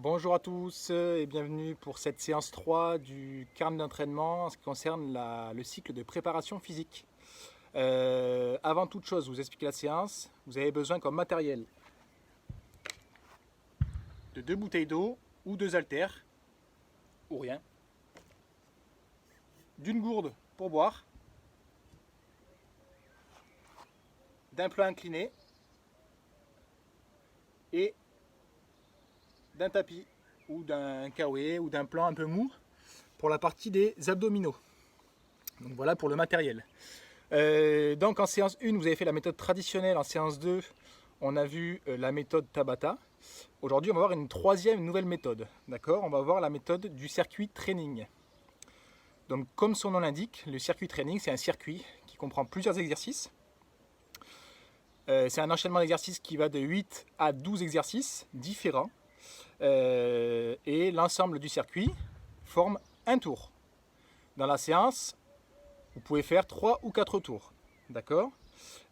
Bonjour à tous et bienvenue pour cette séance 3 du carnet d'entraînement en ce qui concerne le cycle de préparation physique. Avant toute chose, vous expliquez la séance, vous avez besoin comme matériel de 2 bouteilles d'eau ou 2 haltères, ou rien, d'une gourde pour boire, d'un plat incliné et d'un tapis ou d'un kawaii ou d'un plan un peu mou pour la partie des abdominaux. Donc voilà pour le matériel. Donc en séance 1, vous avez fait la méthode traditionnelle. En séance 2, on a vu la méthode Tabata. Aujourd'hui, on va voir une nouvelle méthode. D'accord? On va voir la méthode du circuit training. Donc comme son nom l'indique, le circuit training, c'est un circuit qui comprend plusieurs exercices. C'est un enchaînement d'exercices qui va de 8 à 12 exercices différents. Et l'ensemble du circuit forme un tour. Dans la séance, vous pouvez faire 3 ou 4 tours. D'accord?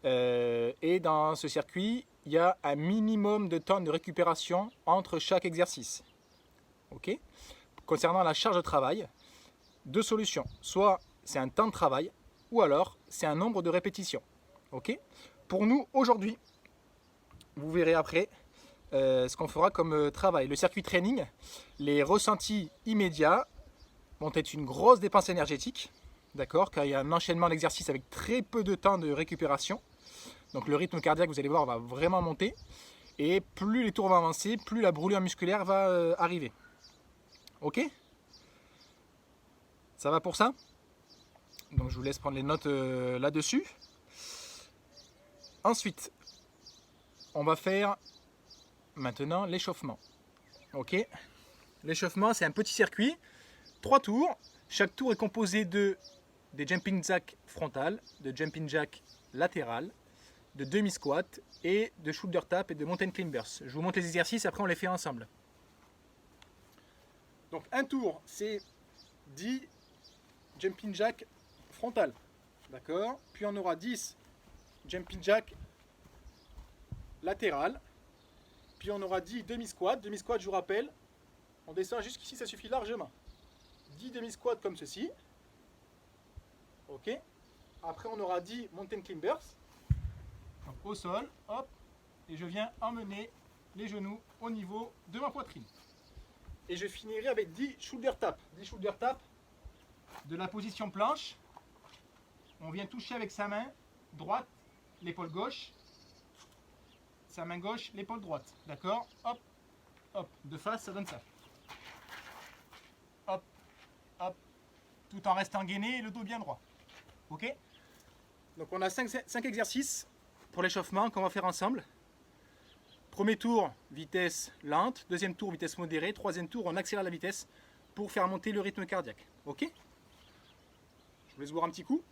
Et dans ce circuit, il y a un minimum de temps de récupération entre chaque exercice. Ok? Concernant la charge de travail, deux solutions. Soit c'est un temps de travail, ou alors c'est un nombre de répétitions. Ok? Pour nous, aujourd'hui, vous verrez après ce qu'on fera comme travail. Le circuit training, les ressentis immédiats vont être une grosse dépense énergétique, d'accord, car il y a un enchaînement d'exercices avec très peu de temps de récupération. Donc le rythme cardiaque, vous allez voir, va vraiment monter. Et plus les tours vont avancer, plus la brûlure musculaire va arriver. Ok? Ça va pour ça? Donc je vous laisse prendre les notes là-dessus. Ensuite, on va faire maintenant l'échauffement. Ok? L'échauffement, c'est un petit circuit, 3 tours. Chaque tour est composé des jumping jacks frontales, de jumping jacks latérales, de demi-squat et de shoulder tap et de mountain climbers. Je vous montre les exercices, après on les fait ensemble. Donc un tour, c'est 10 jumping jacks frontales. D'accord? Puis on aura 10 jumping jacks latérales. Puis on aura 10 demi-squats. Demi-squat, je vous rappelle, on descend jusqu'ici, ça suffit largement. 10 demi-squats comme ceci. Ok? Après on aura 10 mountain climbers. Donc au sol, hop, et je viens emmener les genoux au niveau de ma poitrine. Et je finirai avec 10 shoulder tap. 10 shoulder tap de la position planche. On vient toucher avec sa main droite l'épaule gauche, sa main gauche l'épaule droite. D'accord? Hop, hop, de face ça donne ça. Hop, hop, tout en restant gainé et le dos bien droit. Ok? Donc on a 5 exercices pour l'échauffement qu'on va faire ensemble. Premier tour, vitesse lente. Deuxième tour, vitesse modérée. Troisième tour, on accélère la vitesse pour faire monter le rythme cardiaque. Ok? Je vous laisse voir un petit coup.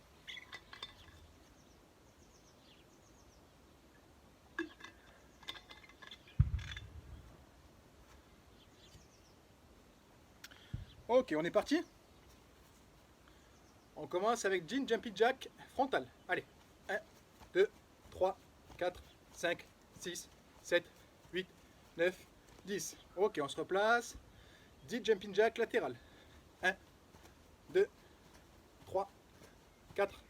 Ok, on est parti. On commence avec Jean Jumpy Jack frontal. Allez, 1, 2, 3, 4, 5, 6, 7, 8, 9, 10. Ok, on se replace. 10 Jumping Jack latéral. 1, 2, 3, 4,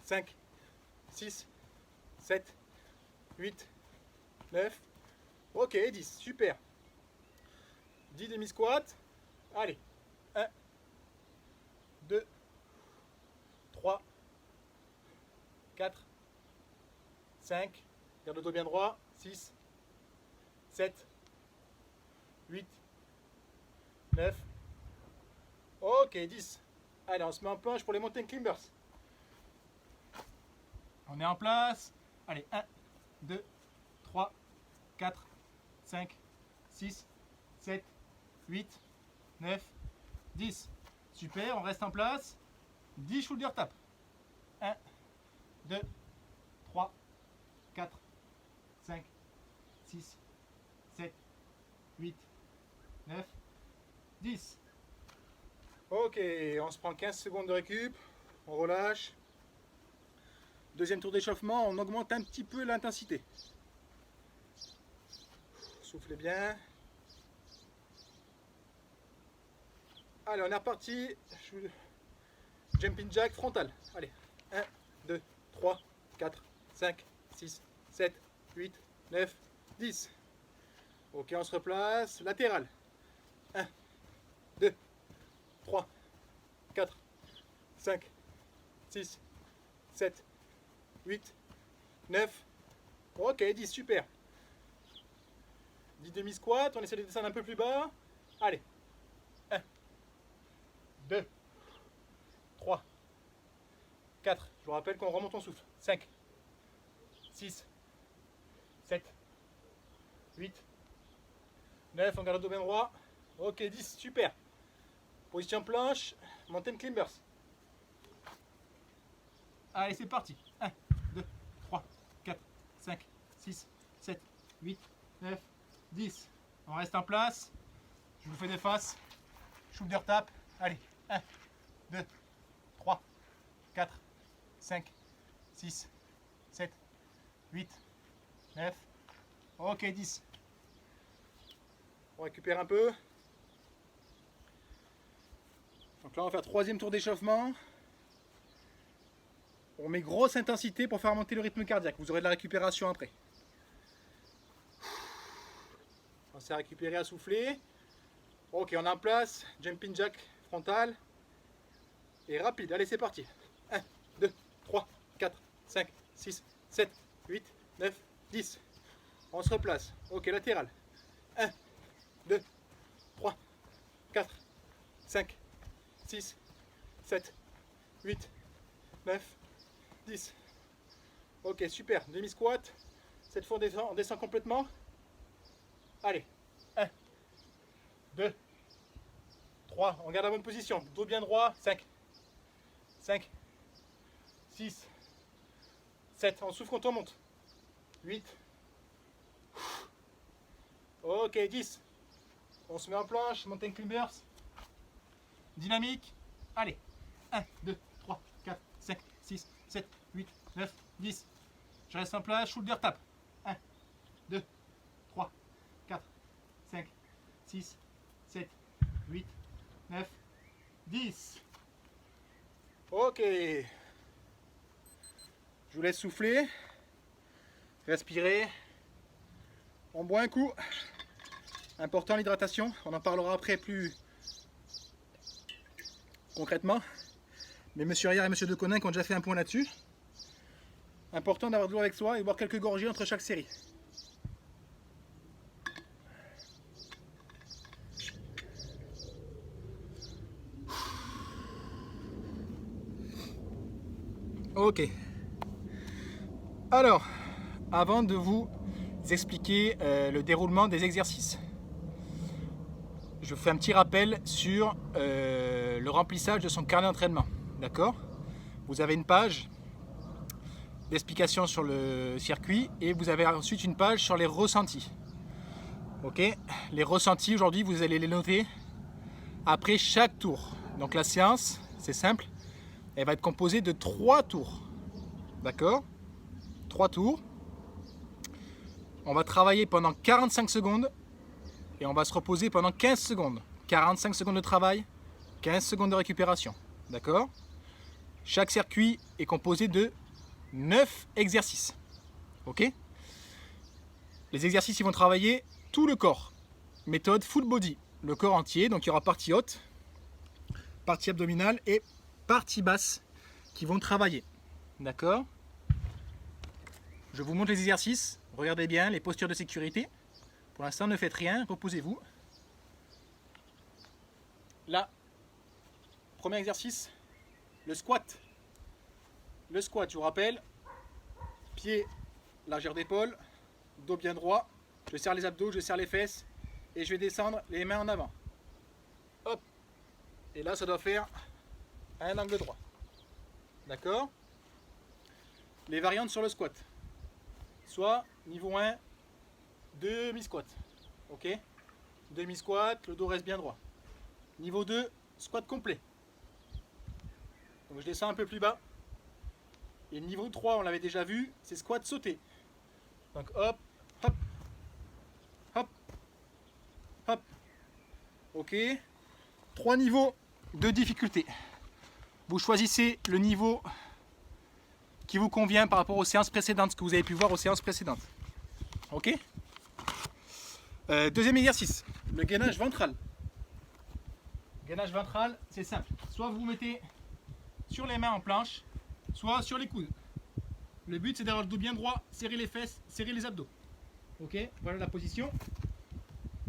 5, 6, 7, 8, 9. Ok, 10. Super. 10 demi-squats. Allez. 1, 2, 3, 4, 5, garde le dos bien droit, 6, 7, 8, 9, ok, 10. Allez, on se met en planche pour les mountain climbers. On est en place. Allez, 1, 2, 3, 4, 5, 6, 7, 8, 9, 10. Super, on reste en place. 10 shoulder tap. 1, 2, 3, 4, 5, 6, 7, 8, 9, 10. Ok, on se prend 15 secondes de récup. On relâche. Deuxième tour d'échauffement, on augmente un petit peu l'intensité. Soufflez bien. Allez, on est reparti. Jumping jack frontal. Allez, 1, 2, 3, 4, 5, 6, 7, 8, 9, 10. Ok, on se replace. Latéral. 1, 2, 3, 4, 5, 6, 7, 8, 9. Ok, 10, super. 10 demi-squats, on essaie de descendre un peu plus bas. Allez. 1, 2, 3, 4. Je vous rappelle qu'on remonte en souffle. 5, 6, 7, 8, 9. On garde le dos bien droit. Ok, 10, super. Position planche, mountain climbers. Allez, c'est parti. 1, 2, 3, 4, 5, 6, 7, 8, 9, 10. On reste en place. Je vous fais des faces. Shoulder tap. Allez. 1, 2, 3, 4, 5, 6, 7, 8, 9. Ok, 10. On récupère un peu. Donc là, on va faire troisième tour d'échauffement. On met grosse intensité pour faire monter le rythme cardiaque. Vous aurez de la récupération après. On s'est récupéré à souffler. Ok, on est en place. Jumping jack frontal. Et rapide. Allez, c'est parti. 1, 2, 3, 4, 5, 6, 7, 8, 9, 10. On se replace. Ok, latéral. 1, 2, 3, 4, 5, 6, 7, 8, 9, 10. Ok, super. Demi-squat. Cette fois, on descend complètement. Allez. 1, 2, 3. On garde la bonne position. Dos bien droit. 5, 5, 6, 7. On souffle quand on monte. 8. Ok, 10. On se met en planche. Mountain climbers. Dynamique. Allez. 1, 2, 3, 4, 5, 6, 7, 8, 9, 10. Je reste en place. Shoulder tap. 1, 2, 3, 4, 5, 6, 7, 8, 9, 10. Ok. Je vous laisse souffler. Respirer. On boit un coup. Important l'hydratation. On en parlera après plus concrètement. Mais Monsieur Riard et Monsieur Deconinck ont déjà fait un point là-dessus. Important d'avoir de l'eau avec soi et boire quelques gorgées entre chaque série. Ok. Alors, avant de vous expliquer le déroulement des exercices, je vous fais un petit rappel sur le remplissage de son carnet d'entraînement. D'accord ? Vous avez une page d'explication sur le circuit et vous avez ensuite une page sur les ressentis. Ok ? Les ressentis, aujourd'hui, vous allez les noter après chaque tour. Donc la séance, c'est simple, elle va être composée de 3 tours. D'accord ? 3 tours. On va travailler pendant 45 secondes et on va se reposer pendant 15 secondes. 45 secondes de travail, 15 secondes de récupération. D'accord ? Chaque circuit est composé de 9 exercices. Ok ? Les exercices, ils vont travailler tout le corps. Méthode full body. Le corps entier, donc il y aura partie haute, partie abdominale et partie basse qui vont travailler. D'accord ? Je vous montre les exercices. Regardez bien les postures de sécurité. Pour l'instant, ne faites rien, reposez-vous. Là, premier exercice, le squat. Le squat, je vous rappelle, pied, largeur d'épaule, dos bien droit. Je serre les abdos, je serre les fesses et je vais descendre les mains en avant. Hop. Et là, ça doit faire un angle droit. D'accord ? Les variantes sur le squat. Soit niveau 1, demi-squat. Ok ? Demi-squat, le dos reste bien droit. Niveau 2, squat complet. Donc je descends un peu plus bas. Et niveau 3, on l'avait déjà vu, c'est squat sauté. Donc hop, hop, hop, hop. Ok. 3 niveaux de difficulté. Vous choisissez le niveau qui vous convient par rapport aux séances précédentes, ce que vous avez pu voir aux séances précédentes. Ok. Deuxième exercice, le gainage ventral. Gainage ventral, c'est simple. Soit vous vous mettez sur les mains en planche, soit sur les coudes. Le but c'est d'avoir le dos bien droit, serrer les fesses, serrer les abdos. Ok, voilà la position.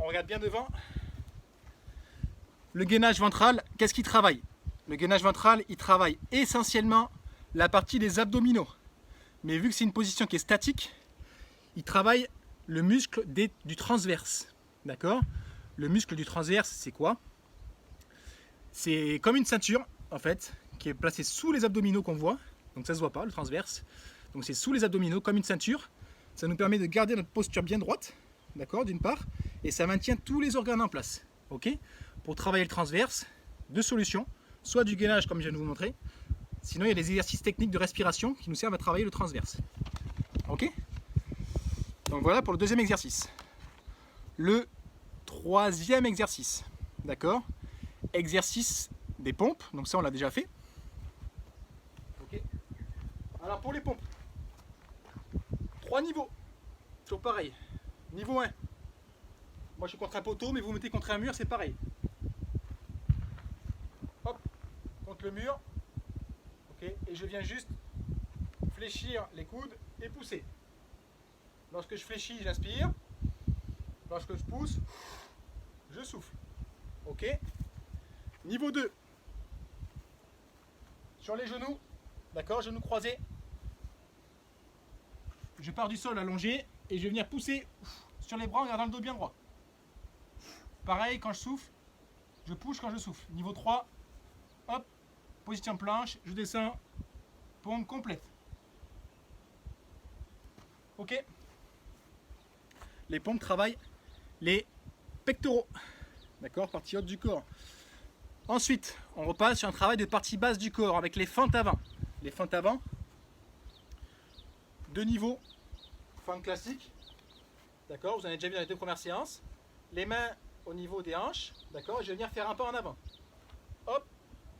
On regarde bien devant. Le gainage ventral, qu'est-ce qu'il travaille? Le gainage ventral, il travaille essentiellement la partie des abdominaux. Mais vu que c'est une position qui est statique, il travaille le muscle du transverse. D'accord? Le muscle du transverse, c'est quoi? C'est comme une ceinture, en fait, qui est placée sous les abdominaux qu'on voit. Donc ça se voit pas, le transverse. Donc c'est sous les abdominaux, comme une ceinture. Ça nous permet de garder notre posture bien droite, d'accord, d'une part, et ça maintient tous les organes en place. Ok? Pour travailler le transverse, deux solutions. Soit du gainage, comme je viens de vous montrer. Sinon, il y a des exercices techniques de respiration qui nous servent à travailler le transverse. Ok? Donc voilà pour le deuxième exercice. Le troisième exercice, d'accord? Exercice des pompes, donc ça on l'a déjà fait. Okay. Alors pour les pompes, 3 niveaux, toujours pareil. Niveau 1, moi je suis contre un poteau, mais vous mettez contre un mur, c'est pareil. Hop, contre le mur, ok, et je viens juste fléchir les coudes et pousser. Lorsque je fléchis, j'inspire. Lorsque je pousse, je souffle. Ok. Niveau 2. Sur les genoux, d'accord, genoux croisés. Je pars du sol allongé et je vais venir pousser sur les bras en gardant le dos bien droit. Pareil, quand je souffle, je push quand je souffle. Niveau 3, hop, position planche, je descends, pompe complète. Ok. Les pompes travaillent les pectoraux, d'accord, partie haute du corps. Ensuite, on repasse sur un travail de partie basse du corps avec les fentes avant. Les fentes avant, deux niveaux, fente classique, d'accord, vous en avez déjà vu dans les 2 premières séances. Les mains au niveau des hanches, d'accord, je vais venir faire un pas en avant. Hop,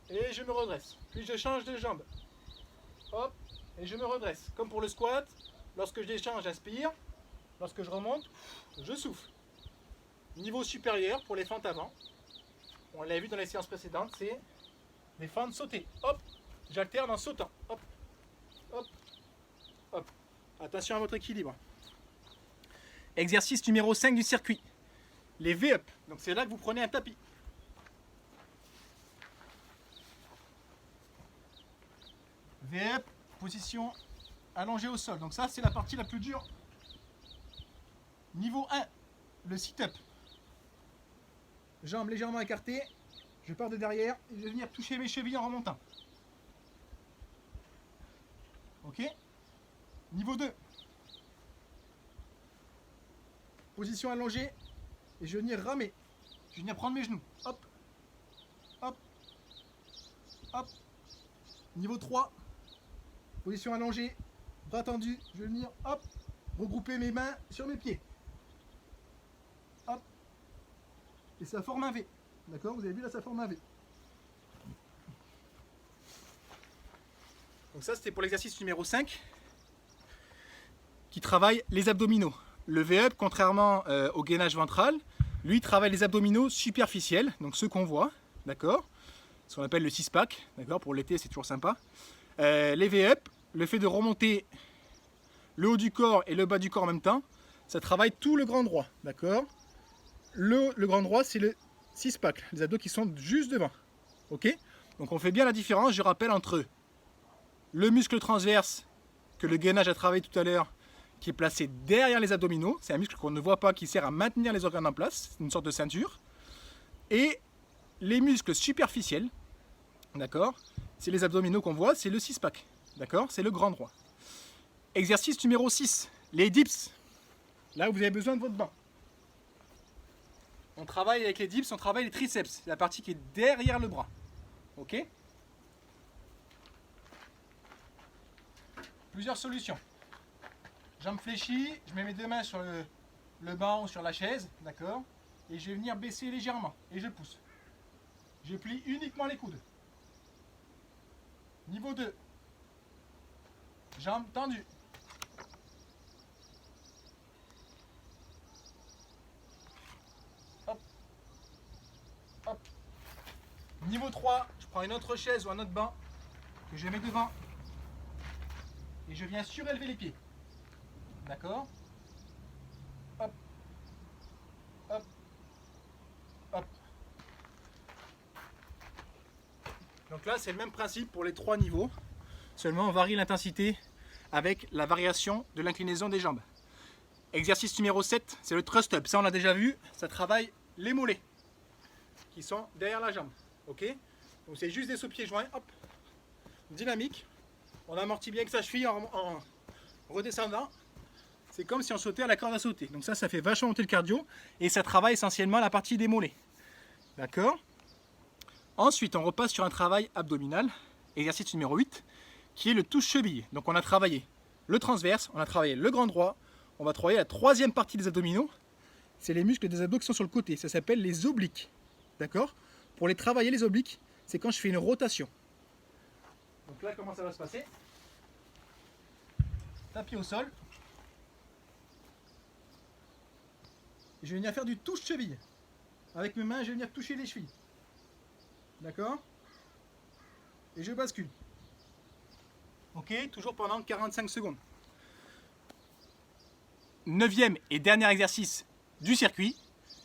et je me redresse. Puis je change de jambe. Hop, et je me redresse. Comme pour le squat, lorsque je déchange, j'inspire. Lorsque je remonte, je souffle. Niveau supérieur pour les fentes avant, on l'a vu dans les séances précédentes, c'est les fentes sautées. Hop, j'alterne en sautant. Hop, hop, hop. Attention à votre équilibre. Exercice numéro 5 du circuit. Les V-up. Donc c'est là que vous prenez un tapis. V-up, position allongée au sol. Donc ça c'est la partie la plus dure. Niveau 1, le sit-up. Jambes légèrement écartées. Je pars de derrière et je vais venir toucher mes chevilles en remontant. Ok. Niveau 2. Position allongée. Et je vais venir ramer. Je vais venir prendre mes genoux. Hop. Hop. Hop. Niveau 3. Position allongée. Bras tendus. Je vais venir, hop, regrouper mes mains sur mes pieds. Hop. Et ça forme un V. D'accord? Vous avez vu là, ça forme un V. Donc ça, c'était pour l'exercice numéro 5 qui travaille les abdominaux. Le V-up, contrairement au gainage ventral, lui travaille les abdominaux superficiels, donc ceux qu'on voit, d'accord? Ce qu'on appelle le six-pack, d'accord? Pour l'été, c'est toujours sympa. Les V-up, le fait de remonter le haut du corps et le bas du corps en même temps, ça travaille tout le grand droit, d'accord? Le grand droit, c'est le six-pack, les abdos qui sont juste devant, ok? Donc on fait bien la différence, je rappelle, entre le muscle transverse que le gainage a travaillé tout à l'heure, qui est placé derrière les abdominaux, c'est un muscle qu'on ne voit pas, qui sert à maintenir les organes en place, c'est une sorte de ceinture, et les muscles superficiels, d'accord, c'est les abdominaux qu'on voit, c'est le six-pack, d'accord, c'est le grand droit. Exercice numéro 6, les dips. Là, vous avez besoin de votre banc. On travaille avec les dips, on travaille les triceps, la partie qui est derrière le bras. Ok? Plusieurs solutions. Jambes fléchies, je mets mes 2 mains sur le banc ou sur la chaise, d'accord? Et je vais venir baisser légèrement et je pousse. Je plie uniquement les coudes. Niveau 2. Jambes tendues. Hop. Hop. Niveau 3, je prends une autre chaise ou un autre banc que je mets devant. Et je viens surélever les pieds. D'accord? Hop. Hop. Hop. Donc là, c'est le même principe pour les 3 niveaux. Seulement, on varie l'intensité avec la variation de l'inclinaison des jambes. Exercice numéro 7, c'est le thrust up. Ça, on l'a déjà vu. Ça travaille les mollets qui sont derrière la jambe. Ok? Donc, c'est juste des sauts-pieds joints. Hop. Dynamique. On amortit bien que sa cheville en redescendant. C'est comme si on sautait à la corde à sauter. Donc ça fait vachement monter le cardio. Et ça travaille essentiellement la partie des mollets. D'accord? Ensuite, on repasse sur un travail abdominal. Exercice numéro 8, qui est le touche-cheville. Donc on a travaillé le transverse, on a travaillé le grand droit. On va travailler la troisième partie des abdominaux. C'est les muscles des abdos qui sont sur le côté. Ça s'appelle les obliques. D'accord? Pour les travailler, les obliques, c'est quand je fais une rotation. Donc là, comment ça va se passer? Tapis au sol. Je vais venir faire du touche-cheville. Avec mes mains, je vais venir toucher les chevilles. D'accord? Et je bascule. Ok, toujours pendant 45 secondes. 9e et dernier exercice du circuit,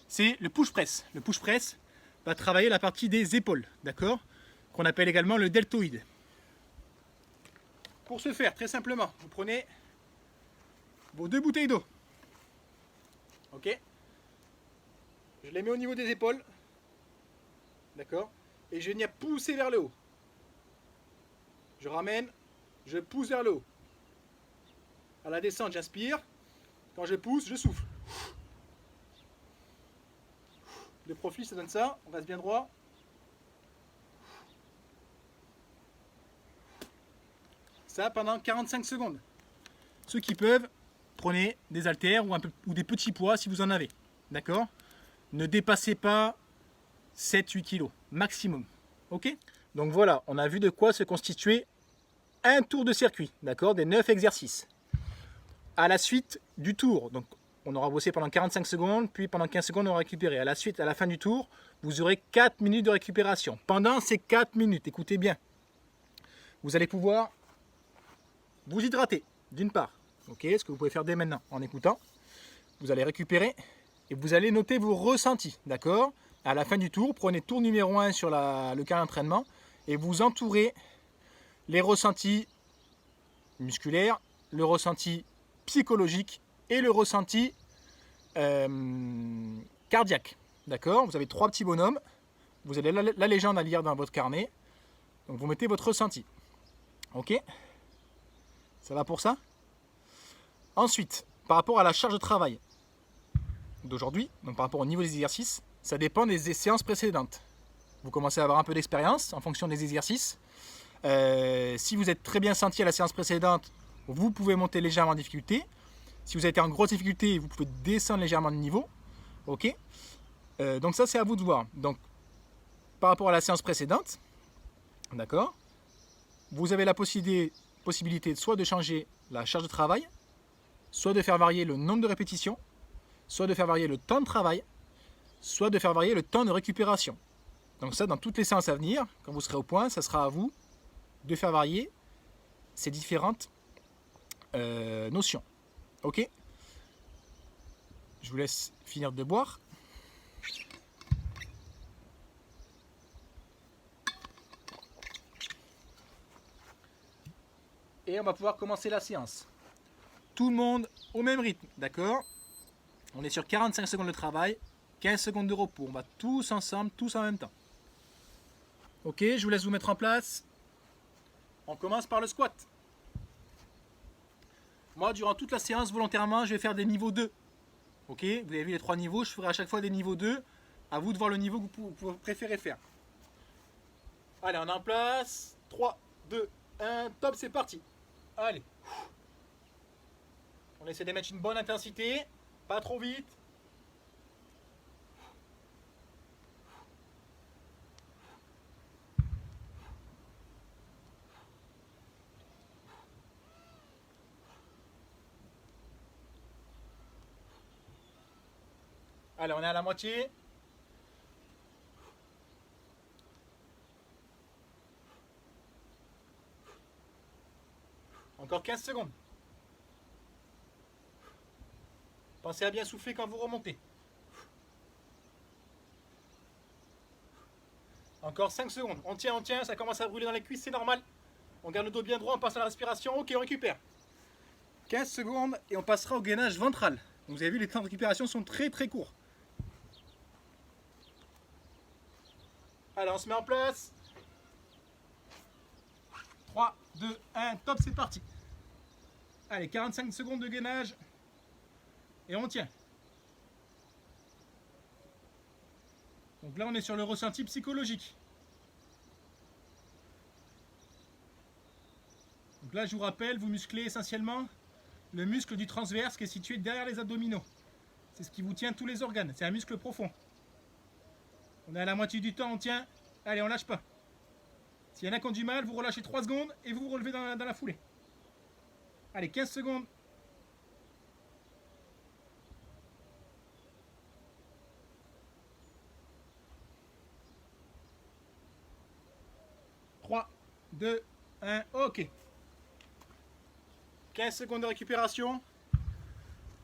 c'est le push-press. Le push-press va travailler la partie des épaules, d'accord? Qu'on appelle également le deltoïde. Pour ce faire, très simplement, vous prenez vos 2 bouteilles d'eau. Ok? Je les mets au niveau des épaules. D'accord? Et je vais venir pousser vers le haut. Je ramène, je pousse vers le haut. À la descente, j'inspire. Quand je pousse, je souffle. De profil, ça donne ça. On reste bien droit. Ça pendant 45 secondes. Ceux qui peuvent, prenez des haltères ou des petits poids si vous en avez. D'accord? Ne dépassez pas 7-8 kg maximum. Ok? Donc voilà, on a vu de quoi se constituait un tour de circuit. D'accord? Des 9 exercices. À la suite du tour, donc on aura bossé pendant 45 secondes, puis pendant 15 secondes on aura récupéré. À la suite, à la fin du tour, vous aurez 4 minutes de récupération. Pendant ces 4 minutes, écoutez bien, vous allez pouvoir vous hydrater, d'une part. Ok, ce que vous pouvez faire dès maintenant en écoutant. Vous allez récupérer et vous allez noter vos ressentis. D'accord? À la fin du tour, prenez tour numéro 1 sur le carnet d'entraînement et vous entourez les ressentis musculaires, le ressenti psychologique et le ressenti cardiaque. D'accord? Vous avez 3 petits bonhommes. Vous avez la légende à lire dans votre carnet. Donc vous mettez votre ressenti. Ok? Ça va pour ça? Ensuite, par rapport à la charge de travail d'aujourd'hui, donc par rapport au niveau des exercices, ça dépend des séances précédentes. Vous commencez à avoir un peu d'expérience en fonction des exercices. Si vous êtes très bien senti à la séance précédente, vous pouvez monter légèrement en difficulté. Si vous avez été en grosse difficulté, vous pouvez descendre légèrement de niveau. Ok? Donc ça, c'est à vous de voir. Donc, par rapport à la séance précédente, d'accord, vous avez la possibilité soit de changer la charge de travail, soit de faire varier le nombre de répétitions, soit de faire varier le temps de travail, soit de faire varier le temps de récupération. Donc ça, dans toutes les séances à venir, quand vous serez au point, ça sera à vous de faire varier ces différentes notions. Ok? Je vous laisse finir de boire. Et on va pouvoir commencer la séance. Tout le monde au même rythme, d'accord? On est sur 45 secondes de travail, 15 secondes de repos. On va tous ensemble, tous en même temps. Ok, je vous laisse vous mettre en place. On commence par le squat. Moi, durant toute la séance, volontairement, je vais faire des niveaux 2. Ok, vous avez vu les 3 niveaux, je ferai à chaque fois des niveaux 2. À vous de voir le niveau que vous préférez faire. Allez, on est en place. 3, 2, 1, top, c'est parti. Allez. On essaie de mettre une bonne intensité, pas trop vite. Allez, on est à la moitié. Encore 15 secondes. Pensez à bien souffler quand vous remontez. Encore 5 secondes. On tient, ça commence à brûler dans les cuisses, c'est normal. On garde le dos bien droit, on passe à la respiration. Ok, on récupère. 15 secondes et on passera au gainage ventral. Donc vous avez vu, les temps de récupération sont très très courts. Allez, on se met en place. 3, 2, 1, top, c'est parti. Allez, 45 secondes de gainage. Et on tient. Donc là, on est sur le ressenti psychologique. Donc là, je vous rappelle, vous musclez essentiellement le muscle du transverse qui est situé derrière les abdominaux. C'est ce qui vous tient tous les organes. C'est un muscle profond. On est à la moitié du temps, on tient. Allez, on lâche pas. S'il y en a qui ont du mal, vous relâchez 3 secondes et vous vous relevez dans la foulée. Allez, 15 secondes. « 3, 2, 1, ok. 15 secondes de récupération.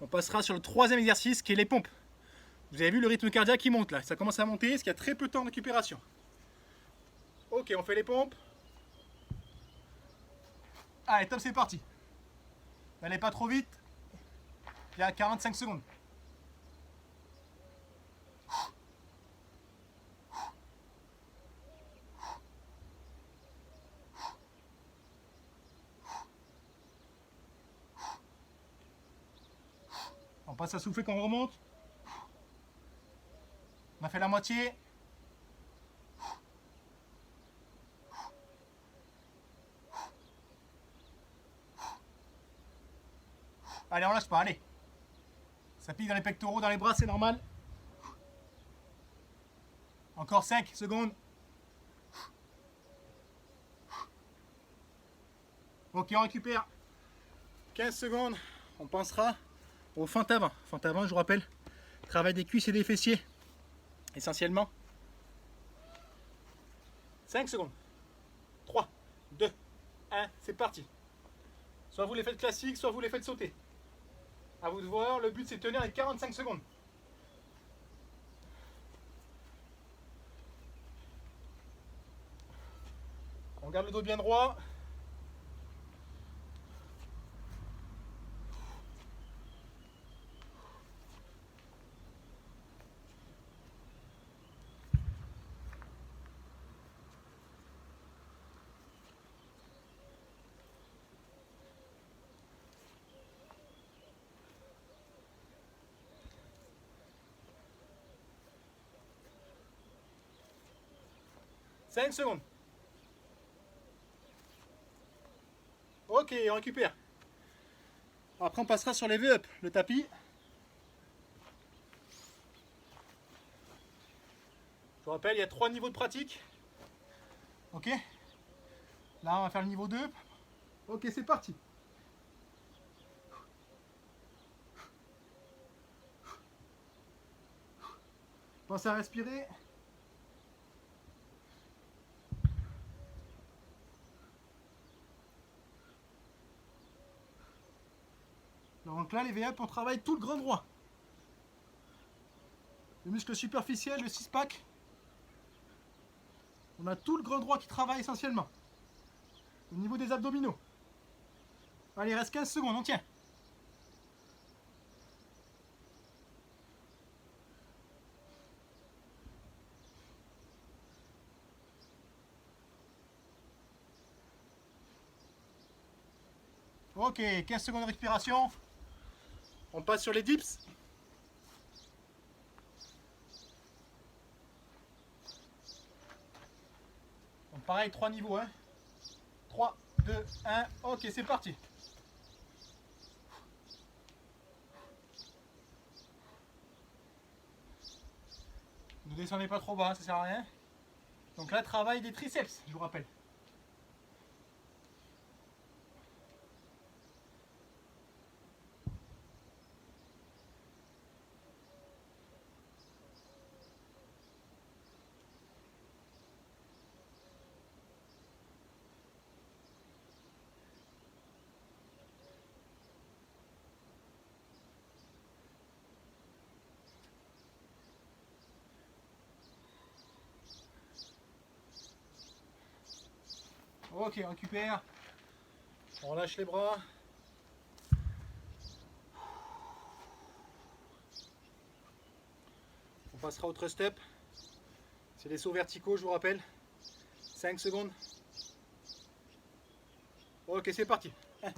On passera sur le troisième exercice qui est les pompes. Vous avez vu le rythme cardiaque qui monte là. Ça commence à monter parce qu'il y a très peu de temps de récupération. Ok, on fait les pompes. Allez, top, c'est parti. N'allez pas trop vite. Il y a 45 secondes. On passe à souffler quand on remonte. On a fait la moitié. Allez, on lâche pas, allez. Ça pique dans les pectoraux, dans les bras, c'est normal. Encore 5 secondes. Ok, on récupère. 15 secondes. On pensera au fente avant. Fente avant, je vous rappelle, travail des cuisses et des fessiers. Essentiellement. 5 secondes. 3, 2, 1, c'est parti. Soit vous les faites classiques, soit vous les faites sauter. À vous de voir, le but c'est de tenir les 45 secondes. On garde le dos bien droit. Cinq secondes. Ok, on récupère. Après on passera sur les V-up, le tapis. Je vous rappelle, il y a 3 niveaux de pratique. Ok. Là on va faire le niveau 2. Ok, c'est parti. Pensez à respirer. Donc là, les V-up, on travaille tout le grand droit. Le muscle superficiel, le 6-pack. On a tout le grand droit qui travaille essentiellement. Au niveau des abdominaux. Allez, il reste 15 secondes, on tient. Ok, 15 secondes de respiration. On passe sur les dips. Donc pareil, 3 niveaux. 3, 2, 1. Ok, c'est parti. Ne descendez pas trop bas, ça sert à rien. Donc là, travail des triceps, je vous rappelle. Ok, on récupère. On relâche les bras. On passera au thrust step. C'est des sauts verticaux, je vous rappelle. 5 secondes. Ok, c'est parti. 1,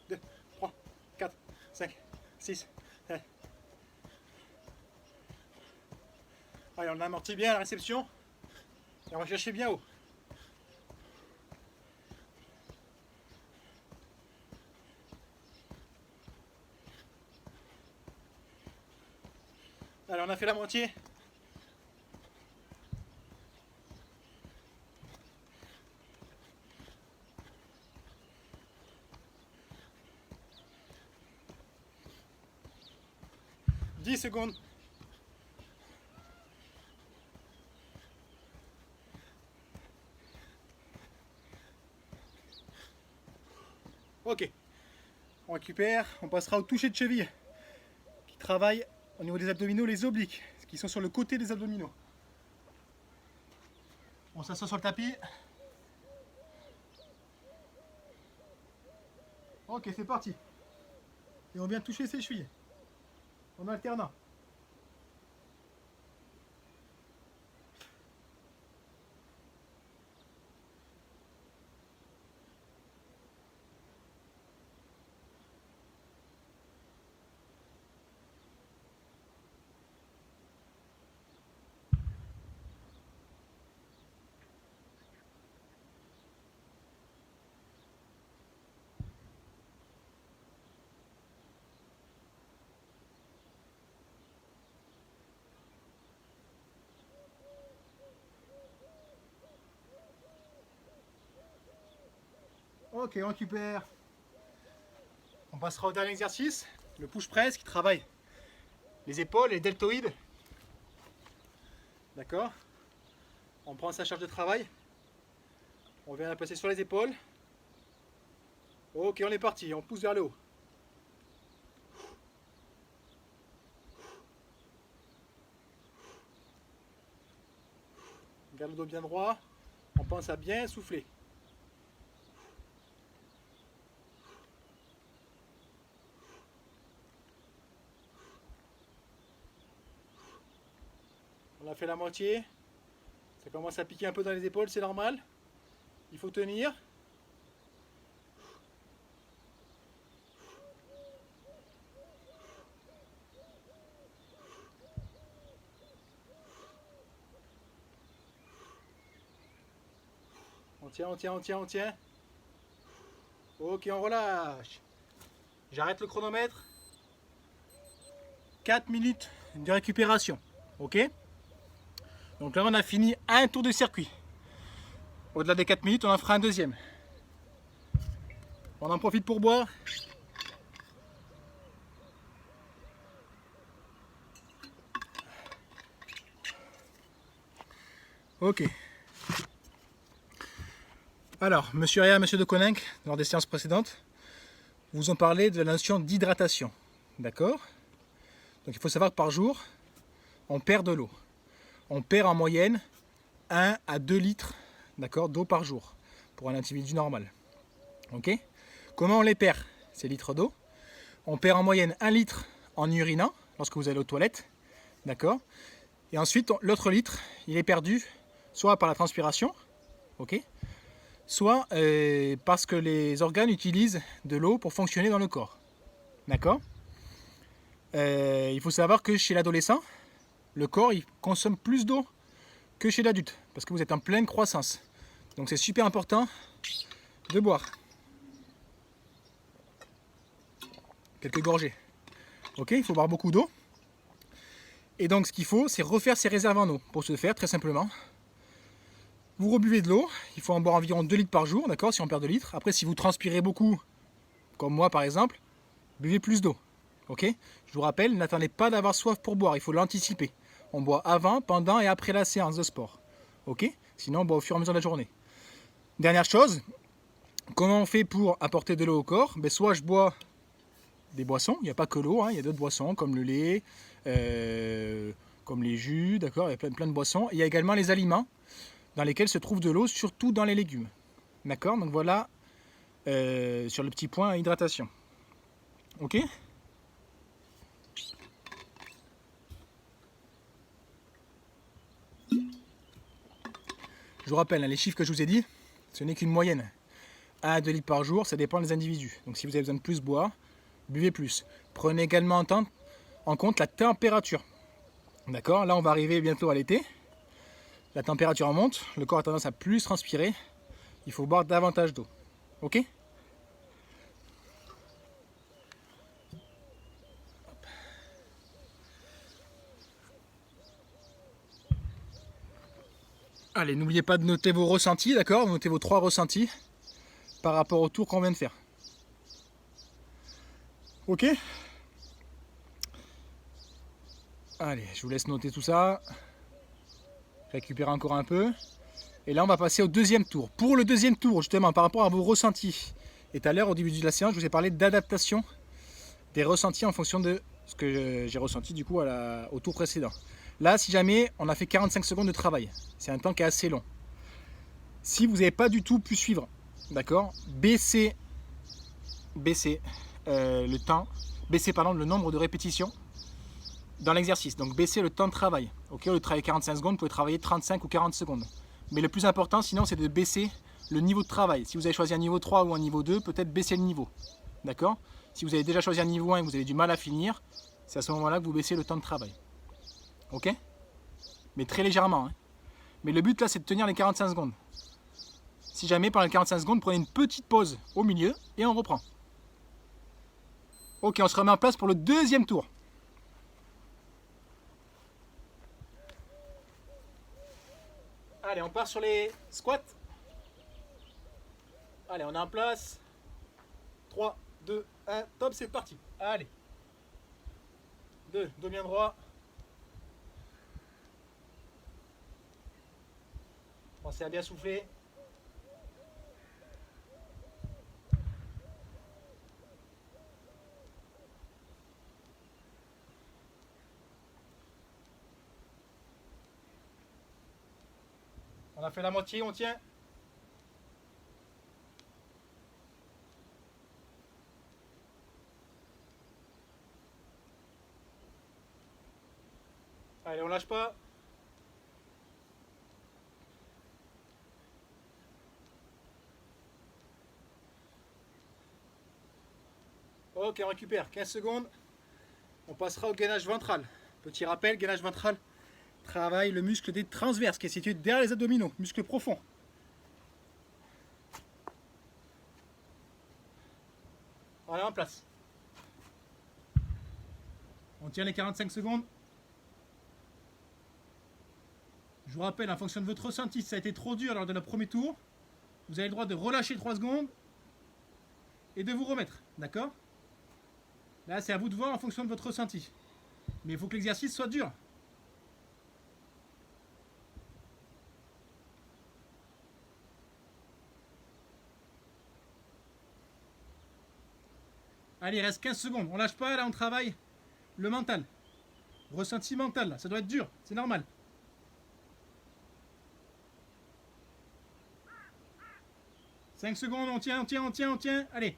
2, 3, 4, 5, 6, 7. Allez, on amortit bien à la réception. Et on va chercher bien haut. Allez, on a fait la moitié. « 10 secondes. Ok. On récupère. On passera au toucher de cheville qui travaille au niveau des abdominaux, les obliques, qui sont sur le côté des abdominaux. On s'assoit sur le tapis. Ok, c'est parti. Et on vient toucher ses chevilles. En alternant. Ok, on récupère. On passera au dernier exercice, le push press qui travaille les épaules et les deltoïdes. D'accord. On prend sa charge de travail. On vient la placer sur les épaules. Ok, on est parti. On pousse vers le haut. On garde le dos bien droit. On pense à bien souffler. On a fait la moitié. Ça commence à piquer un peu dans les épaules, c'est normal. Il faut tenir. On tient, on tient, on tient, on tient. Ok, on relâche. J'arrête le chronomètre. 4 minutes de récupération. Ok. Donc là, on a fini un tour de circuit. Au-delà des 4 minutes, on en fera un deuxième. On en profite pour boire. Ok. Alors, monsieur Ria et monsieur de Koninck, lors des séances précédentes, vous ont parlé de la notion d'hydratation. D'accord? Donc il faut savoir que par jour, on perd de l'eau. On perd en moyenne 1 à 2 litres, d'accord, d'eau par jour pour un individu normal. Ok? Comment on les perd, ces litres d'eau? On perd en moyenne 1 litre en urinant lorsque vous allez aux toilettes. D'accord? Et ensuite, l'autre litre, il est perdu soit par la transpiration, ok, soit parce que les organes utilisent de l'eau pour fonctionner dans le corps. D'accord? Il faut savoir que chez l'adolescent, le corps il consomme plus d'eau que chez l'adulte, parce que vous êtes en pleine croissance. Donc c'est super important de boire. Quelques gorgées. Ok, il faut boire beaucoup d'eau. Et donc ce qu'il faut, c'est refaire ses réserves en eau. Pour ce faire, très simplement, vous rebuvez de l'eau. Il faut en boire environ 2 litres par jour, d'accord, si on perd 2 litres. Après, si vous transpirez beaucoup, comme moi par exemple, buvez plus d'eau. Ok. Je vous rappelle, n'attendez pas d'avoir soif pour boire, il faut l'anticiper. On boit avant, pendant et après la séance de sport. Ok. Sinon, on boit au fur et à mesure de la journée. Dernière chose, comment on fait pour apporter de l'eau au corps? Soit je bois des boissons, il n'y a pas que l'eau, hein, il y a d'autres boissons comme le lait, comme les jus, d'accord, il y a plein de boissons. Et il y a également les aliments dans lesquels se trouve de l'eau, surtout dans les légumes. D'accord, donc voilà sur le petit point hydratation. Ok. Je vous rappelle, hein, les chiffres que je vous ai dit, ce n'est qu'une moyenne. 1 à 2 litres par jour, ça dépend des individus. Donc si vous avez besoin de plus boire, buvez plus. Prenez également en compte la température. D'accord, là on va arriver bientôt à l'été. La température monte, le corps a tendance à plus transpirer. Il faut boire davantage d'eau. Ok? Allez, n'oubliez pas de noter vos ressentis, d'accord? Notez vos 3 ressentis par rapport au tour qu'on vient de faire. Ok? Allez, je vous laisse noter tout ça. Récupérer encore un peu. Et là, on va passer au deuxième tour. Pour le deuxième tour, justement, par rapport à vos ressentis. Et tout à l'heure, au début de la séance, je vous ai parlé d'adaptation des ressentis en fonction de ce que j'ai ressenti du coup au tour précédent. Là, si jamais on a fait 45 secondes de travail, c'est un temps qui est assez long. Si vous n'avez pas du tout pu suivre, d'accord, baissez le temps, baissez le nombre de répétitions dans l'exercice. Donc baissez le temps de travail. Ok, au lieu de travailler 45 secondes, vous pouvez travailler 35 ou 40 secondes. Mais le plus important, sinon, c'est de baisser le niveau de travail. Si vous avez choisi un niveau 3 ou un niveau 2, peut-être baisser le niveau. D'accord? Si vous avez déjà choisi un niveau 1 et que vous avez du mal à finir, c'est à ce moment-là que vous baissez le temps de travail. Ok? Mais très légèrement. Hein. Mais le but là, c'est de tenir les 45 secondes. Si jamais pendant les 45 secondes, prenez une petite pause au milieu et on reprend. Ok, on se remet en place pour le deuxième tour. Allez, on part sur les squats. Allez, on est en place. 3, 2, 1, top, c'est parti. Allez. 2, dos bien droit. Pensez à bien souffler. On a fait la moitié, on tient. Allez, on lâche pas. Ok, on récupère 15 secondes. On passera au gainage ventral. Petit rappel, gainage ventral travaille le muscle des transverses qui est situé derrière les abdominaux, muscle profond. Voilà, en place. On tient les 45 secondes. Je vous rappelle, en fonction de votre ressenti, si ça a été trop dur lors de notre premier tour, vous avez le droit de relâcher 3 secondes et de vous remettre. D'accord? Là, c'est à vous de voir en fonction de votre ressenti. Mais il faut que l'exercice soit dur. Allez, il reste 15 secondes. On lâche pas, là, on travaille le mental. Ressenti mental, là. Ça doit être dur, c'est normal. « 5 secondes, on tient, on tient, on tient, on tient. Allez.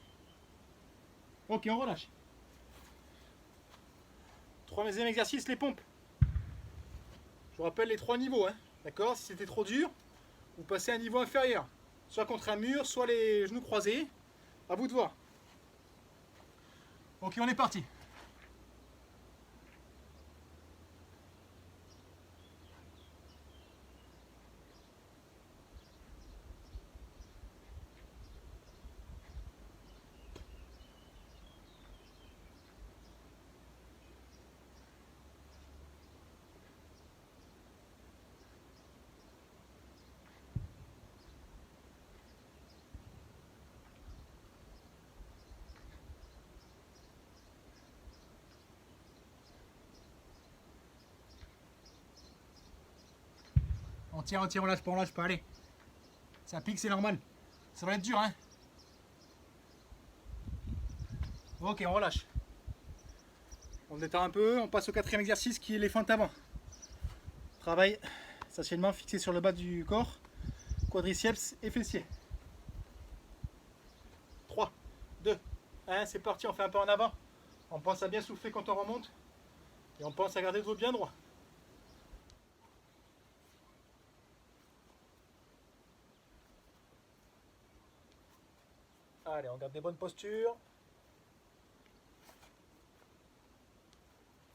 Ok, on relâche. Troisième exercice, les pompes. Je vous rappelle les 3 niveaux. Hein. D'accord? Si c'était trop dur, vous passez à un niveau inférieur. Soit contre un mur, soit les genoux croisés. À vous de voir. Ok, on est parti. On tient, on lâche pas, allez. Ça pique, c'est normal. Ça va être dur, hein. Ok, on relâche. On détend un peu, on passe au 4e exercice qui est les fentes avant. Travail essentiellement fixé sur le bas du corps, quadriceps et fessiers. 1, c'est parti, on fait un pas en avant. On pense à bien souffler quand on remonte. Et on pense à garder le dos bien droit. Allez, on garde des bonnes postures.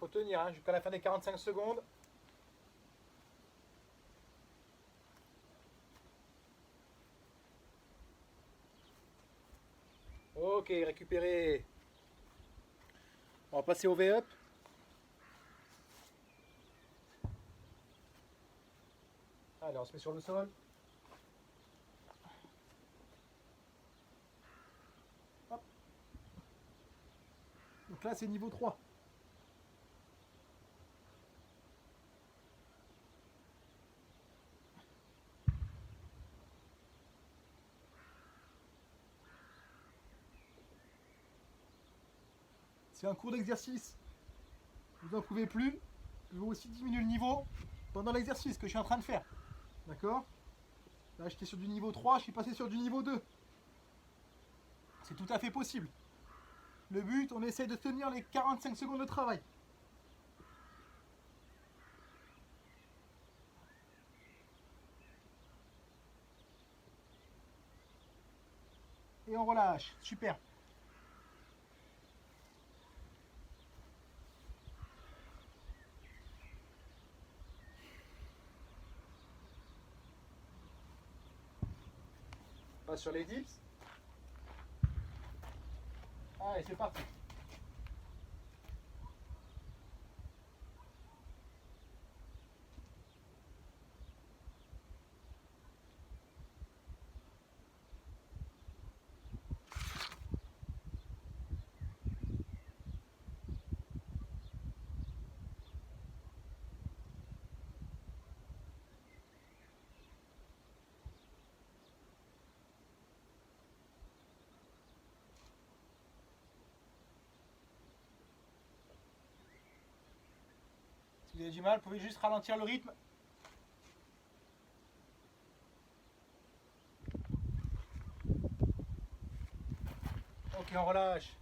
Faut tenir hein, jusqu'à la fin des 45 secondes. Ok, récupérez. On va passer au V-up. Allez, on se met sur le sol. Hop. Donc là, c'est niveau 3. C'est un cours d'exercice. Vous n'en pouvez plus. Je vais aussi diminuer le niveau pendant l'exercice que je suis en train de faire. D'accord? Là, j'étais sur du niveau 3, je suis passé sur du niveau 2. C'est tout à fait possible. Le but, on essaie de tenir les 45 secondes de travail. Et on relâche. Super. On passe sur les dips. Allez, c'est parti. Si vous avez du mal, vous pouvez juste ralentir le rythme. Ok, on relâche.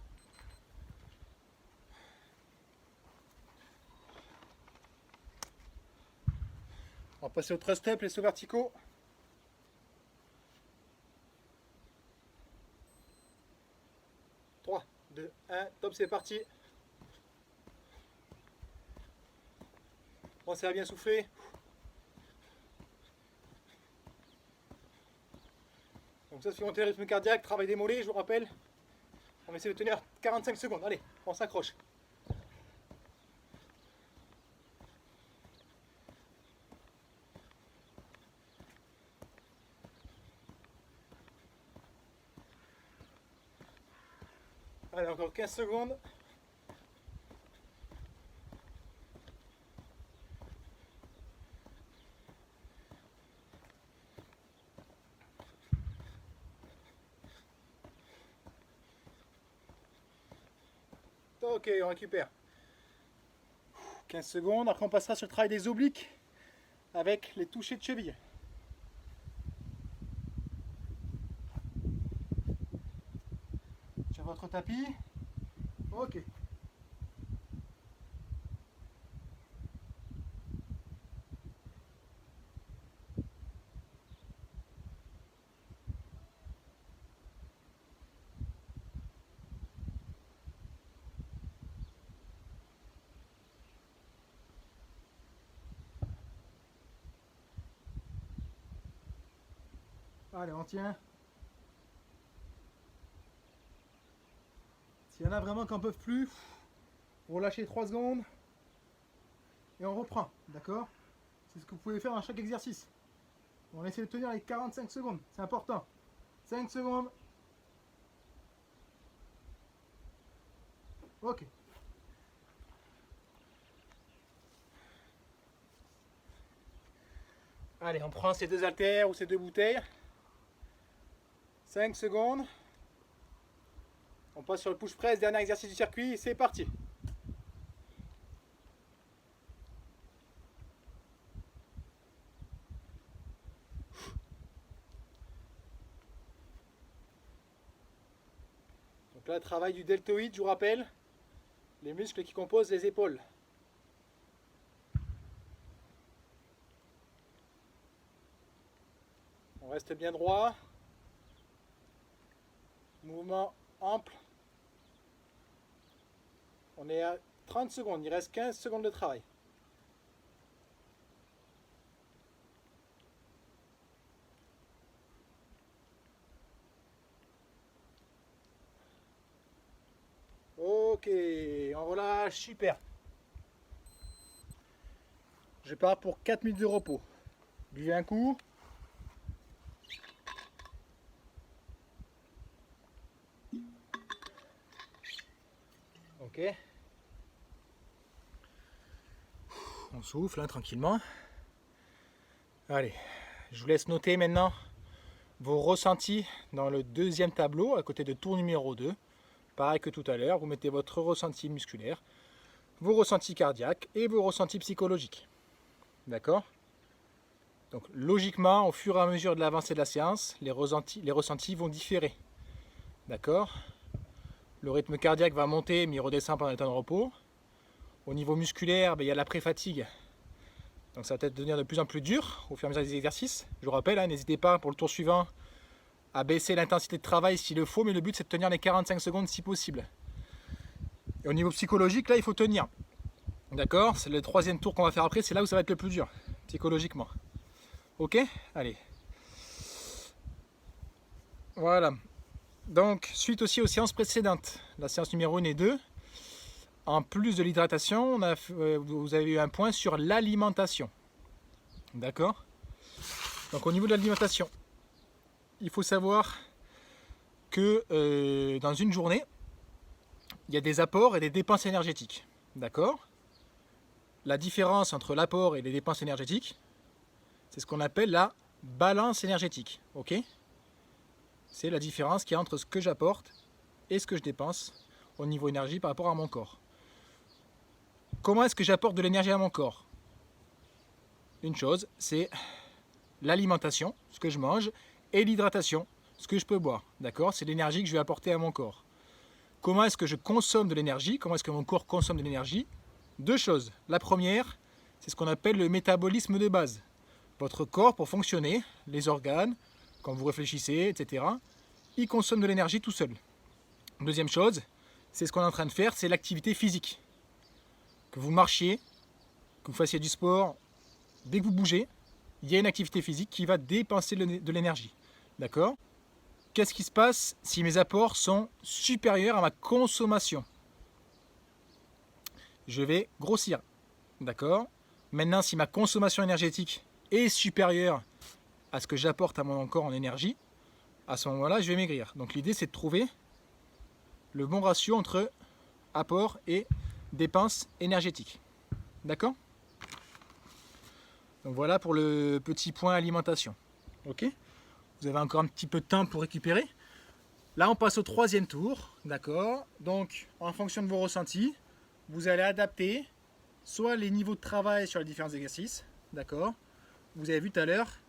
On va passer au thrust up, les sauts verticaux. 3, 2, 1, top, c'est parti. Pensez à bien souffler. Donc ça, c'est monter le rythme cardiaque, travail des mollets, je vous rappelle. On va essayer de tenir 45 secondes. Allez, on s'accroche. Allez, encore 15 secondes. Ok, on récupère. 15 secondes, après on passera sur le travail des obliques avec les touchés de cheville. Sur votre tapis. Ok. Allez, on tient. S'il y en a vraiment qui n'en peuvent plus, vous relâchez 3 secondes et on reprend, d'accord? C'est ce que vous pouvez faire dans chaque exercice. On essaie de tenir les 45 secondes, c'est important. 5 secondes. Ok. Allez, on prend ces 2 haltères ou ces 2 bouteilles. 5 secondes. On passe sur le push press, dernier exercice du circuit, c'est parti. Donc là, travail du deltoïde, je vous rappelle, les muscles qui composent les épaules. On reste bien droit. Mouvement ample. On est à 30 secondes, il reste 15 secondes de travail. Ok, on relâche, super. Je pars pour 4 minutes de repos. Buvez un coup. Ok. On souffle hein, tranquillement. Allez, je vous laisse noter maintenant vos ressentis dans le deuxième tableau à côté de tour numéro 2. Pareil que tout à l'heure, vous mettez votre ressenti musculaire, vos ressentis cardiaques et vos ressentis psychologiques. D'accord? Donc logiquement, au fur et à mesure de l'avancée de la séance, les ressentis vont différer. D'accord? Le rythme cardiaque va monter mais il redescend pendant le temps de repos. Au niveau musculaire, il y a la pré-fatigue. Donc ça va peut-être devenir de plus en plus dur au fur et à mesure des exercices. Je vous rappelle, hein, n'hésitez pas pour le tour suivant à baisser l'intensité de travail s'il le faut, mais le but c'est de tenir les 45 secondes si possible. Et au niveau psychologique, là il faut tenir. D'accord? C'est le troisième tour qu'on va faire après, c'est là où ça va être le plus dur, psychologiquement. Ok? Allez. Voilà. Donc, suite aussi aux séances précédentes, la séance numéro 1 et 2, en plus de l'hydratation, vous avez eu un point sur l'alimentation. D'accord? Donc au niveau de l'alimentation, il faut savoir que dans une journée, il y a des apports et des dépenses énergétiques. D'accord? La différence entre l'apport et les dépenses énergétiques, c'est ce qu'on appelle la balance énergétique. Ok? C'est la différence qu'il y a entre ce que j'apporte et ce que je dépense au niveau énergie par rapport à mon corps. Comment est-ce que j'apporte de l'énergie à mon corps? Une chose, c'est l'alimentation, ce que je mange, et l'hydratation, ce que je peux boire. D'accord? C'est l'énergie que je vais apporter à mon corps. Comment est-ce que je consomme de l'énergie? Comment est-ce que mon corps consomme de l'énergie? Deux choses. La première, c'est ce qu'on appelle le métabolisme de base. Votre corps, pour fonctionner, les organes, quand vous réfléchissez, etc., il consomme de l'énergie tout seul. Deuxième chose, c'est ce qu'on est en train de faire, c'est l'activité physique. Que vous marchiez, que vous fassiez du sport, dès que vous bougez, il y a une activité physique qui va dépenser de l'énergie. D'accord? Qu'est-ce qui se passe si mes apports sont supérieurs à ma consommation? Je vais grossir. D'accord? Maintenant, si ma consommation énergétique est supérieure à ce que j'apporte à mon corps en énergie, à ce moment-là, je vais maigrir. Donc l'idée, c'est de trouver le bon ratio entre apport et dépenses énergétiques. D'accord? Donc voilà pour le petit point alimentation. Ok? Vous avez encore un petit peu de temps pour récupérer. Là, on passe au troisième tour. D'accord? Donc, en fonction de vos ressentis, vous allez adapter soit les niveaux de travail sur les différents exercices. D'accord? Vous avez vu tout à l'heure,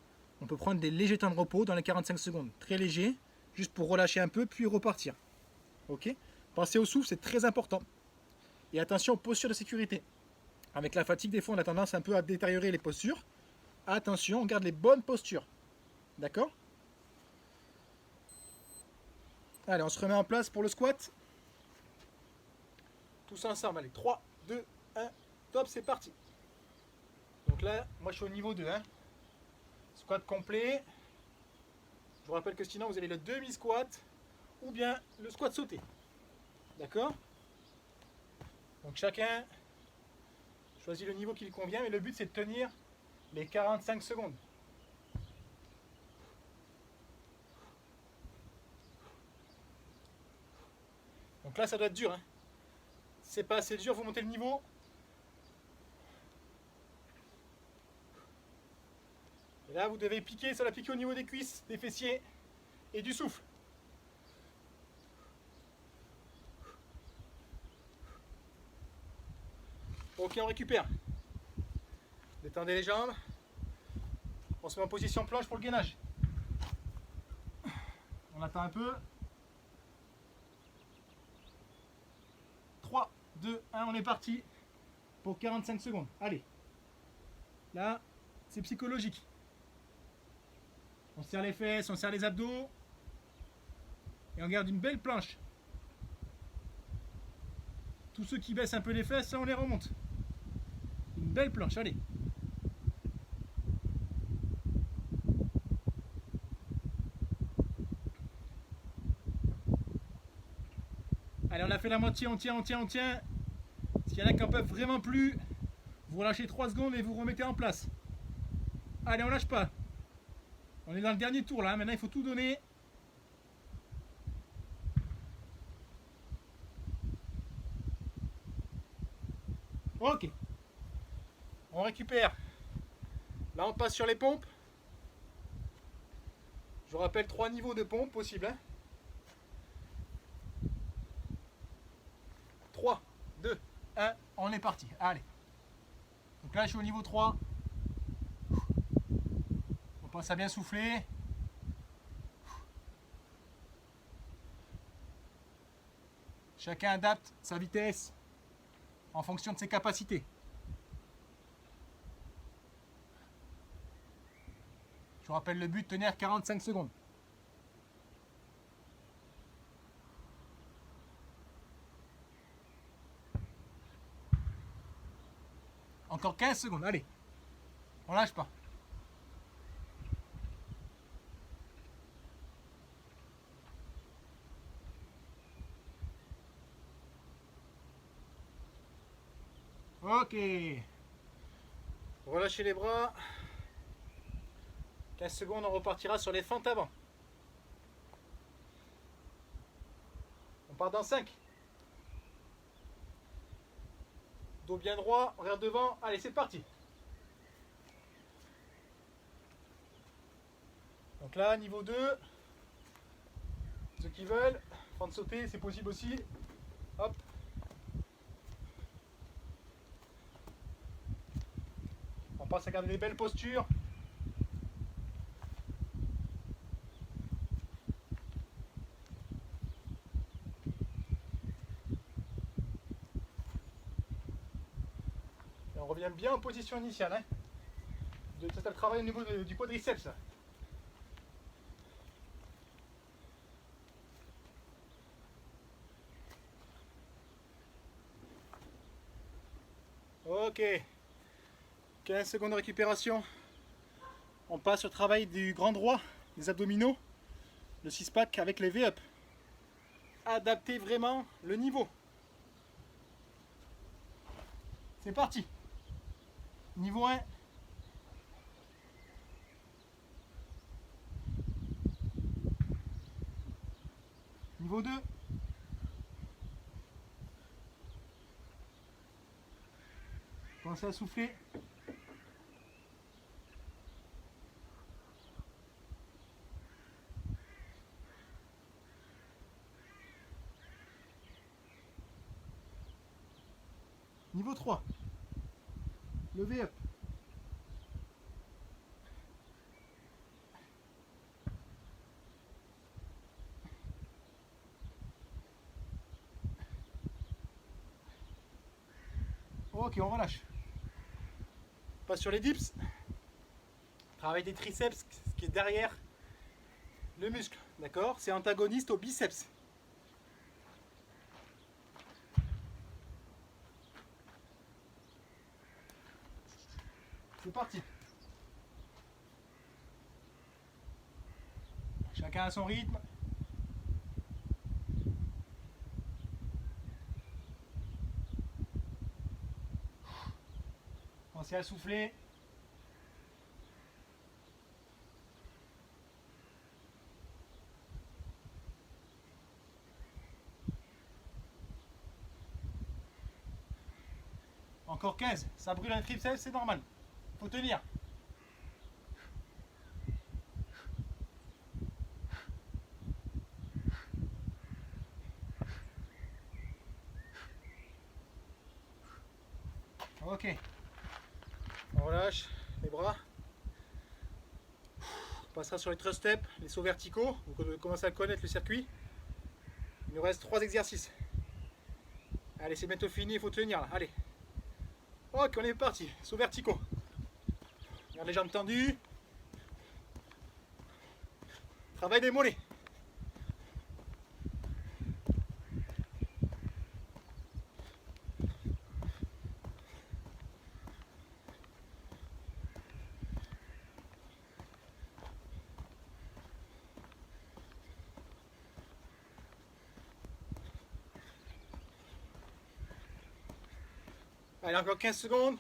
on peut prendre des légers temps de repos dans les 45 secondes. Très léger, juste pour relâcher un peu, puis repartir. Ok? Pensez au souffle, c'est très important. Et attention aux postures de sécurité. Avec la fatigue, des fois, on a tendance un peu à détériorer les postures. Attention, on garde les bonnes postures. D'accord? Allez, on se remet en place pour le squat. Tous ensemble, allez, 3, 2, 1, top, c'est parti. Donc là, moi je suis au niveau 2. Hein. Squat complet. Je vous rappelle que sinon vous avez le demi-squat ou bien le squat sauté. D'accord? Donc chacun choisit le niveau qui lui convient, mais le but c'est de tenir les 45 secondes. Donc là ça doit être dur. Hein. Si c'est pas assez dur, vous montez le niveau. Et là vous devez piquer, ça va piquer au niveau des cuisses, des fessiers et du souffle. Ok, on récupère. Détendez les jambes. On se met en position planche pour le gainage. On attend un peu. 2, 1, on est parti pour 45 secondes. Allez. Là, c'est psychologique. On serre les fesses, on serre les abdos. Et on garde une belle planche. Tous ceux qui baissent un peu les fesses, ça on les remonte. Une belle planche, allez. Allez, on a fait la moitié, on tient. S'il y en a qui n'en peuvent vraiment plus, vous relâchez 3 secondes et vous remettez en place. Allez, on lâche pas. On est dans le dernier tour là, maintenant il faut tout donner. Ok. On récupère. Là on passe sur les pompes. Je vous rappelle 3 niveaux de pompe possibles. 3, 2, 1, on est parti. Allez. Donc là je suis au niveau 3. On pense à bien souffler. Chacun adapte sa vitesse en fonction de ses capacités. Je vous rappelle le but, tenir 45 secondes. Encore 15 secondes, allez. On lâche pas. Ok. Relâchez les bras. 15 secondes, on repartira sur les fentes avant. On part dans 5. Dos bien droit, regarde devant. Allez, c'est parti. Donc là, niveau 2. Ceux qui veulent, fente sauter, c'est possible aussi. Hop. On passe à garder des belles postures. Et on revient bien en position initiale. C'est le travail au niveau du quadriceps. Là. Ok. 15 secondes de récupération. On passe au travail du grand droit, des abdominaux, le 6-pack avec les V-up. Adaptez vraiment le niveau. C'est parti. Niveau 1. Niveau 2. Pensez à souffler. Niveau 3. Levez up. Ok, on relâche. On passe sur les dips. Travail des triceps, ce qui est derrière le muscle. D'accord? C'est antagoniste au biceps. C'est parti. Chacun à son rythme. Pensez à souffler. Encore 15. Ça brûle un triceps, c'est normal. Faut tenir. Ok. On relâche les bras. On passera sur les thrust steps, les sauts verticaux. Vous commencez à connaître le circuit. Il nous reste 3 exercices. Allez, c'est bientôt fini, il faut tenir là. Allez. Ok, on est parti. Saut verticaux. Garde les jambes tendues. Travail des mollets. Allez, encore 15 secondes.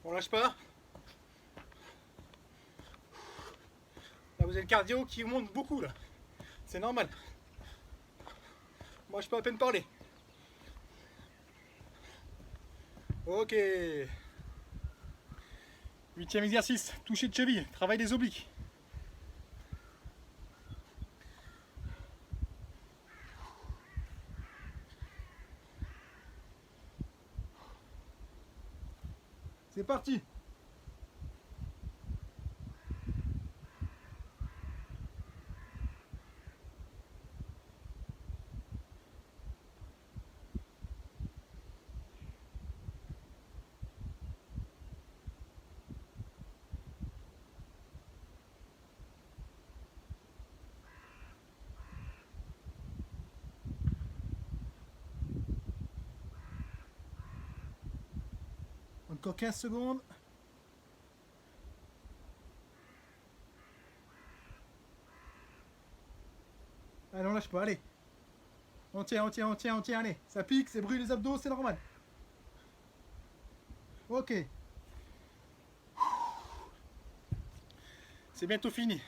On lâche pas. Là, vous avez le cardio qui monte beaucoup là. C'est normal. Moi, je peux à peine parler. Ok. 8e exercice, toucher de cheville, travail des obliques. C'est parti. Encore 15 secondes. Allez, on lâche pas, allez. On tient, allez. Ça pique, c'est brûle les abdos, c'est normal. Ok. C'est bientôt fini.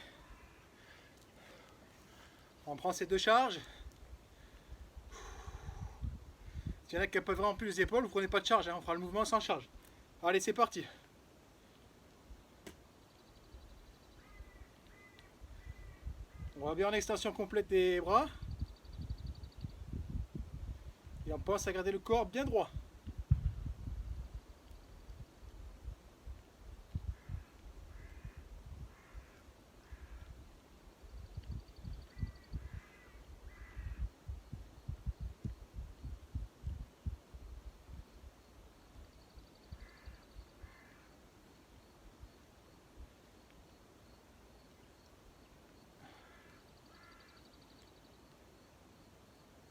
On prend ces deux charges. S'il y en a qui peuvent vraiment plus les épaules, vous prenez pas de charge, hein. On fera le mouvement sans charge. Allez, c'est parti. On va bien en extension complète des bras. Et on pense à garder le corps bien droit.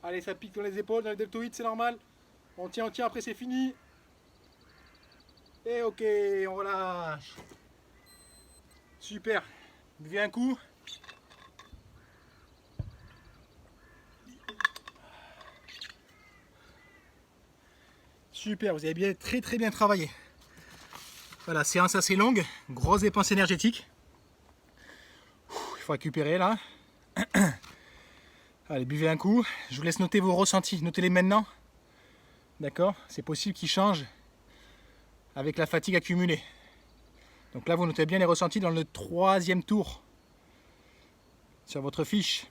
Allez, ça pique dans les épaules, dans les deltoïdes, c'est normal. On tient, après c'est fini. Et ok, on relâche. Super. Buvez un coup. Super, vous avez bien, très bien travaillé. Voilà, séance assez longue, grosse dépense énergétique. Il faut récupérer là. Allez, buvez un coup. Je vous laisse noter vos ressentis. Notez-les maintenant. D'accord? C'est possible qu'ils changent avec la fatigue accumulée. Donc là, vous notez bien les ressentis dans le 3e tour sur votre fiche.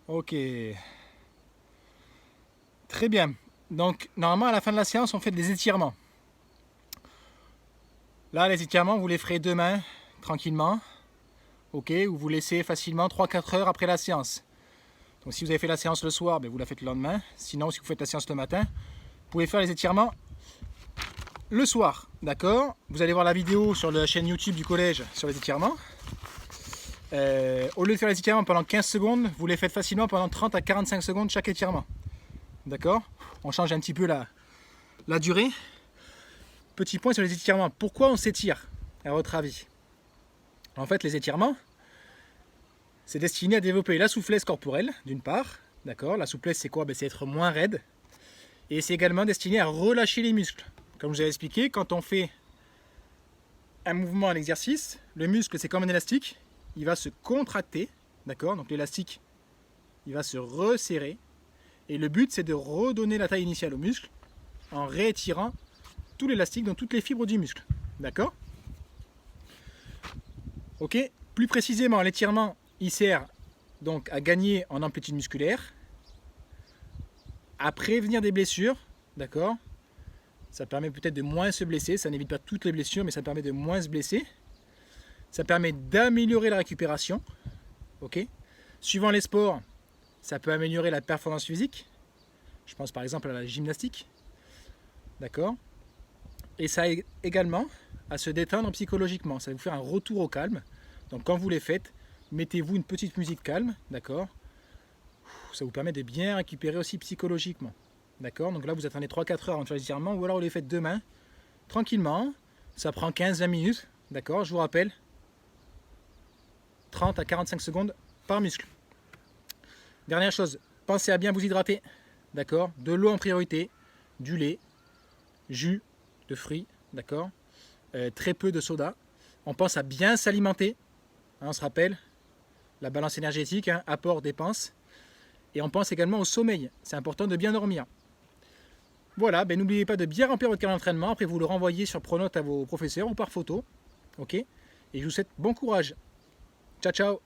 Ok. Très bien. Donc, normalement, à la fin de la séance, on fait des étirements. Là, les étirements, vous les ferez demain, tranquillement. Ok, ou vous laissez facilement 3-4 heures après la séance. Donc, si vous avez fait la séance le soir, ben, vous la faites le lendemain. Sinon, si vous faites la séance le matin, vous pouvez faire les étirements le soir. D'accord? Vous allez voir la vidéo sur la chaîne YouTube du collège sur les étirements. Au lieu de faire les étirements pendant 15 secondes, vous les faites facilement pendant 30 à 45 secondes chaque étirement. D'accord? On change un petit peu la durée. Petit point sur les étirements. Pourquoi on s'étire, à votre avis? En fait, les étirements, c'est destiné à développer la souplesse corporelle, d'une part. D'accord? La souplesse, c'est quoi? Ben, c'est être moins raide. Et c'est également destiné à relâcher les muscles. Comme je vous ai expliqué, quand on fait un mouvement, un exercice, le muscle, c'est comme un élastique. Il va se contracter. D'accord? Donc l'élastique, il va se resserrer. Et le but, c'est de redonner la taille initiale au muscle en réétirant tout l'élastique dans toutes les fibres du muscle. D'accord? Ok? Plus précisément, l'étirement, il sert donc à gagner en amplitude musculaire, à prévenir des blessures. D'accord? Ça permet peut-être de moins se blesser. Ça n'évite pas toutes les blessures, mais ça permet de moins se blesser. Ça permet d'améliorer la récupération. Ok. Suivant les sports, ça peut améliorer la performance physique. Je pense par exemple à la gymnastique. D'accord. Et ça aide également à se détendre psychologiquement. Ça va vous faire un retour au calme. Donc quand vous les faites, mettez-vous une petite musique calme. D'accord. Ça vous permet de bien récupérer aussi psychologiquement. D'accord. Donc là, vous attendez 3-4 heures avant de faire les étirements, ou alors vous les faites demain, tranquillement. Ça prend 15-20 minutes. D'accord. Je vous rappelle, 30 à 45 secondes par muscle. Dernière chose, pensez à bien vous hydrater. D'accord. De l'eau en priorité, du lait, jus de fruits, d'accord. Très peu de soda. On pense à bien s'alimenter. Hein, on se rappelle, la balance énergétique, hein, apport, dépense. Et on pense également au sommeil. C'est important de bien dormir. Voilà, ben n'oubliez pas de bien remplir votre carnet d'entraînement. Après, vous le renvoyez sur Pronote à vos professeurs ou par photo. Ok. Et je vous souhaite bon courage. Ciao, ciao.